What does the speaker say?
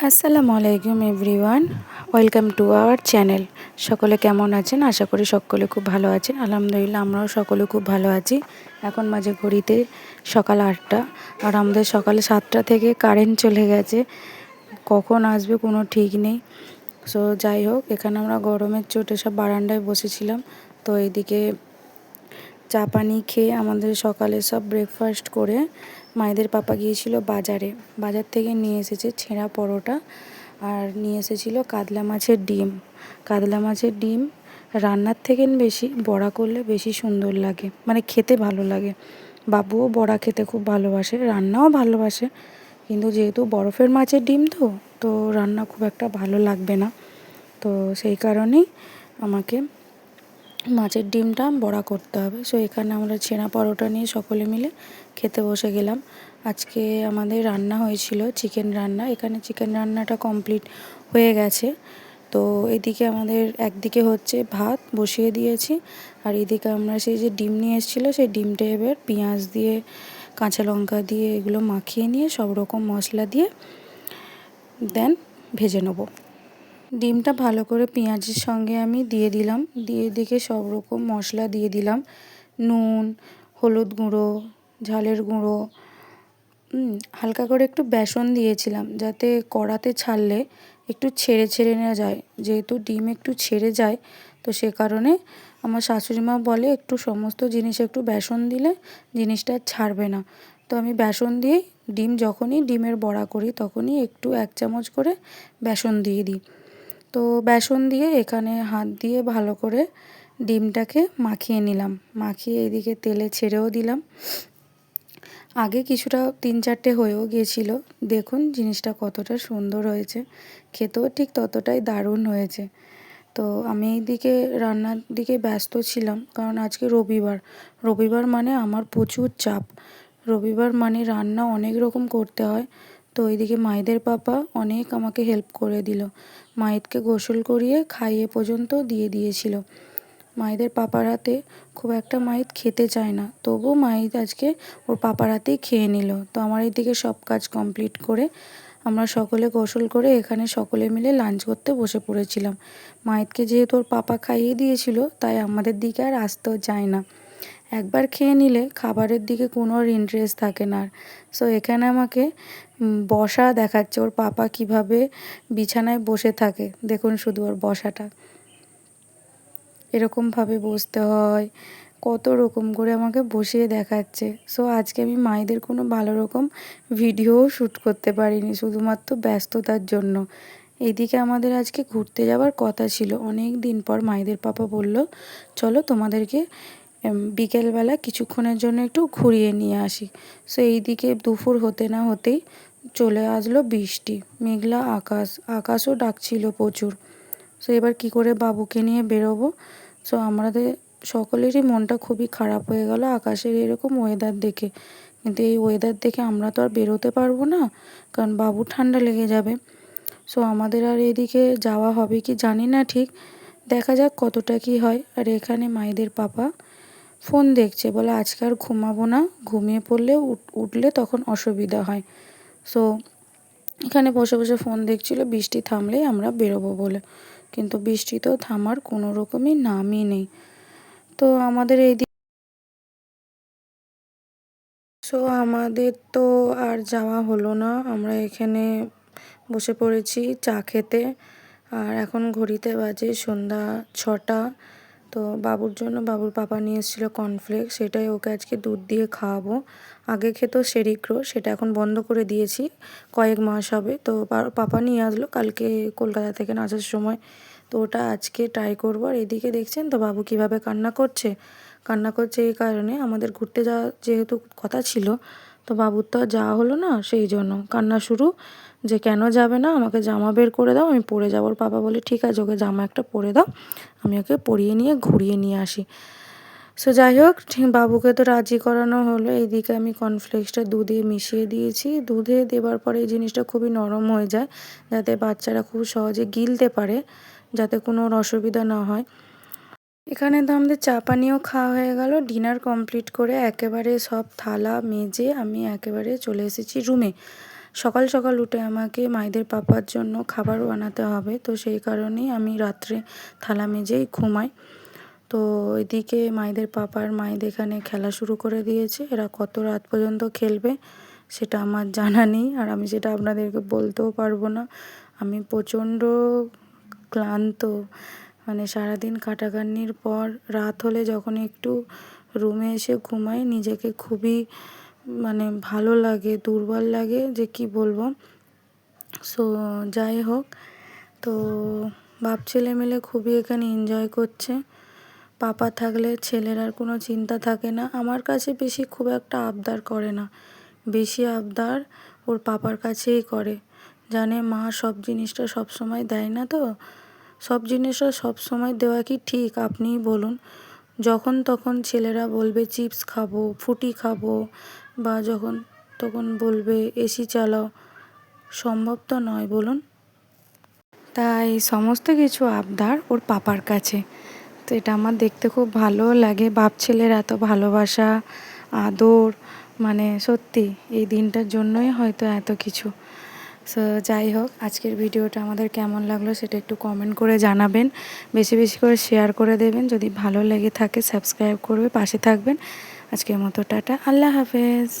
আসসালামু আলাইকুম everyone, welcome to our channel. সকলে কেমন আছেন? আশা করি সকলে খুব ভালো আছেন। আলহামদুলিল্লাহ, আমরাও সকলে খুব ভালো আছি। এখন মাঝে ঘড়িতে সকাল 8টা, আর আমাদের সকালে 7টা থেকে কারেন্ট চলে গেছে। কখন আসবে কোনো ঠিক নেই। সো যাই হোক, এখানে আমরা গরমের চোটে সব বারান্দায় বসেছিলাম। তো এইদিকে চা পানি খেয়ে আমাদের সকালে সব ব্রেকফাস্ট করে মায়েদের পাপা গিয়েছিল বাজারে। বাজার থেকে নিয়ে এসেছে ছেঁড়া পরোটা, আর নিয়ে এসেছিল কাতলা মাছের ডিম। কাতলা মাছের ডিম রান্নার থেকে বেশি বড়া করলে বেশি সুন্দর লাগে, মানে খেতে ভালো লাগে। বাবুও বড়া খেতে খুব ভালোবাসে, রান্নাও ভালোবাসে, কিন্তু যেহেতু বরফের মাছের ডিম তো তো রান্না খুব একটা ভালো লাগবে না। তো সেই কারণেই আমাকে মাছের ডিমটা বড়া করতে হবে। সো এখানে আমরা ছেঁড়া পরোটা নিয়ে সকলে মিলে খেতে বসে গেলাম। আজকে আমাদের রান্না হয়েছিল চিকেন রান্না। এখানে চিকেন রান্নাটা কমপ্লিট হয়ে গেছে। তো এদিকে আমাদের একদিকে হচ্ছে ভাত বসিয়ে দিয়েছি, আর এদিকে আমরা সেই যে ডিম নিয়ে এসেছিলো সেই ডিমটা এবার পেঁয়াজ দিয়ে কাঁচা লঙ্কা দিয়ে এগুলো মাখিয়ে নিয়ে সব রকম মশলা দিয়ে দেন ভেজে নেবো। ডিমটা ভালো করে পেঁয়াজের সঙ্গে আমি দিয়ে দিলাম, দিয়ে দিকে সব রকম মশলা দিয়ে দিলাম, নুন, হলুদ গুঁড়ো, ঝালের গুঁড়ো, হালকা করে একটু বেসন দিয়েছিলাম যাতে কড়াতে ছাড়লে একটু ছেড়ে ছেড়ে না যায়। যেহেতু ডিম একটু ছেড়ে যায়, তো সে কারণে আমার শাশুড়ি মা বলে একটু সমস্ত জিনিস একটু বেসন দিলে জিনিসটা ছাড়বে না। তো আমি বেসন দিয়েই যখনই ডিমের বড়া করি তখনই একটু 1 চামচ করে বেসন দিয়ে দিই। তো বেসন দিয়ে এখানে হাত দিয়ে ভালো করে ডিমটাকে মাখিয়ে নিলাম, মাখিয়ে এদিকে তেলে ছেড়েও দিলাম। আগে কিছুটা 3-4টে হয়েও গিয়েছিল। দেখুন জিনিসটা কতটা সুন্দর হয়েছে, খেতেও ঠিক ততটাই দারুণ হয়েছে। তো আমি এইদিকে রান্নার দিকে ব্যস্ত ছিলাম, কারণ আজকে রবিবার মানে আমার প্রচুর চাপ। রবিবার মানে রান্না অনেক রকম করতে হয়। তো ওইদিকে মায়েদের পাপা অনেক আমাকে হেল্প করে দিল, মায়েদকে গোসল করিয়ে খাইয়ে পর্যন্ত দিয়ে দিয়েছিল। মায়েদের পাপার হাতে খুব একটা মায়েদ খেতে চায় না, তবুও মায়েদ আজকে ওর পাপার হাতেই খেয়ে নিল। তো আমার এইদিকে সব কাজ কমপ্লিট করে আমরা সকলে গোসল করে এখানে সকলে মিলে লাঞ্চ করতে বসে পড়েছিলাম। মায়েদকে যেহেতু ওর পাপা খাইয়ে দিয়েছিল, তাই আমাদের দিকে আর আসতেও চায় না। একবার খেয়ে নিলে খাবারের দিকে কোনো আর ইন্টারেস্ট থাকে না আর। সো এখানে আমাকে বসা দেখাচ্ছে, ওর পাপা কিভাবে বিছানায় বসে থাকে। দেখুন শুধু ওর বসাটা, এরকমভাবে বসতে হয়, কত রকম করে আমাকে বসিয়ে দেখাচ্ছে। সো আজকে আমি মায়েদের কোনো ভালো রকম ভিডিও শ্যুট করতে পারিনি, শুধুমাত্র ব্যস্ততার জন্য। এইদিকে আমাদের আজকে ঘুরতে যাওয়ার কথা ছিল। অনেক দিন পর মায়েদের পাপা বলল, চলো তোমাদেরকে বিকেলবেলা কিছুক্ষণের জন্য একটু ঘুরিয়ে নিয়ে আসি। সো এইদিকে দুপুর হতে না হতেই চলে আসলো বৃষ্টি, মেঘলা আকাশও ডাকছিল প্রচুর। সো এবার কী করে বাবুকে নিয়ে বেরোবো। সো আমাদের সকলেরই মনটা খুবই খারাপ হয়ে গেল আকাশের এরকম ওয়েদার দেখে। কিন্তু এই ওয়েদার দেখে আমরা তো আর বেরোতে পারবো না, কারণ বাবুর ঠান্ডা লেগে যাবে। সো আমাদের আর এদিকে যাওয়া হবে কি জানি না ঠিক, দেখা যাক কতটা কি হয়। আর এখানে মায়েদের পাপা ফোন দেখছে, বলে আজকে আর ঘুমাবো না, ঘুমিয়ে পড়লে উঠলে তখন অসুবিধা হয়। সো এখানে বসে বসে ফোন দেখছিল বৃষ্টি থামলেই আমরা বেরোবো বলে, কিন্তু বৃষ্টি তো থামার কোনো রকমই নামই নেই। তো আমাদের এই আমাদের তো আর যাওয়া হলো না। আমরা এখানে বসে পড়েছি চা খেতে, আর এখন ঘড়িতে বাজে সন্ধ্যা 6টা। তো বাবুর জন্য বাবুর পাপা নিয়ে এসেছিলো কর্নফ্লেক্স, সেটাই ওকে আজকে দুধ দিয়ে খাওয়াবো। আগে খেত সেরিক্রো, সেটা এখন বন্ধ করে দিয়েছি, কয়েক মাস হবে। তো পাপা নিয়ে আসলো কালকে কলকাতা থেকে আসার সময়, তো ওটা আজকে ট্রাই করবো। আর এদিকে দেখছেন তো বাবু কিভাবে কান্না করছে এই কারণে, আমাদের ঘুরতে যাওয়া যেহেতু কথা ছিল, তো বাবুর তো আর যাওয়া হলো না, সেই জন্য কান্না শুরু, যে কেন যাবে না, আমাকে জামা বের করে দাও, আমি পরে যাবো। ওর পাপা বলে ঠিক আছে, ওকে জামা একটা পরে দাও, আমি ওকে পরিয়ে নিয়ে ঘুরিয়ে নিয়ে আসি। সো যাই হোক, ঠিক বাবুকে তো রাজি করানো হলো। এইদিকে আমি কর্নফ্লেক্সটা দুধে মিশিয়ে দিয়েছি। দুধে দেওয়ার পরে এই জিনিসটা খুবই নরম হয়ে যায়, যাতে বাচ্চারা খুব সহজে গিলতে পারে, যাতে কোনো অসুবিধা না হয়। এখানে তো আমাদের চা পানিও খাওয়া হয়ে গেল। ডিনার কমপ্লিট করে একেবারে সব থালা মেজে আমি একেবারে চলে এসেছি রুমে। সকাল সকাল উঠে আমাকে মাইদের পাপার জন্য খাবার বানাতে হবে, তো সেই কারণেই আমি রাত্রে থালা মেজেই ঘুমাই। তো এদিকে মাইদের পাপার মাইদ এখানে খেলা শুরু করে দিয়েছে। এরা কত রাত পর্যন্ত খেলবে সেটা আমার জানা নেই, আর আমি সেটা আপনাদেরকে বলতেও পারবো না। আমি প্রচণ্ড ক্লান্ত, মানে সারাদিন কাটাকান্নির পর রাত হলে যখন একটু রুমে এসে ঘুমাই নিজেকে খুবই মানে ভালো লাগে, দুর্বল লাগে যে কি বলবো। সো যাই হোক, তো বাপ ছেলে মিলে খুবই এখানে এনজয় করছে। পাপা থাকলে ছেলের আর কোনো চিন্তা থাকে না। আমার কাছে বেশি খুব একটা আবদার করে না, বেশি আবদার ওর পাপার কাছেই করে। জানে মা সব জিনিসটা সব সময় দেয় না, তো সব জিনিসটা সব সময় দেওয়া কি ঠিক আপনিই বলুন। যখন তখন ছেলেরা বলবে চিপস খাবো, ফুটি খাবো, বা যখন তখন বলবে এসি চালাও, সম্ভব তো নয় বলুন। তাই সমস্ত কিছু আবদার ওর পাপার কাছে। তো এটা আমার দেখতে খুব ভালো লাগে, বাপ ছেলের এত ভালোবাসা আদর, মানে সত্যি এই দিনটার জন্যই হয়তো এত কিছু। সো যাই হোক, আজকের ভিডিওটা আমাদের কেমন লাগলো সেটা একটু কমেন্ট করে জানাবেন, বেশি বেশি করে শেয়ার করে দেবেন। যদি ভালো লেগে থাকে সাবস্ক্রাইব করবে, পাশে থাকবেন। আজকের মতো টাটা, আল্লাহ হাফেজ।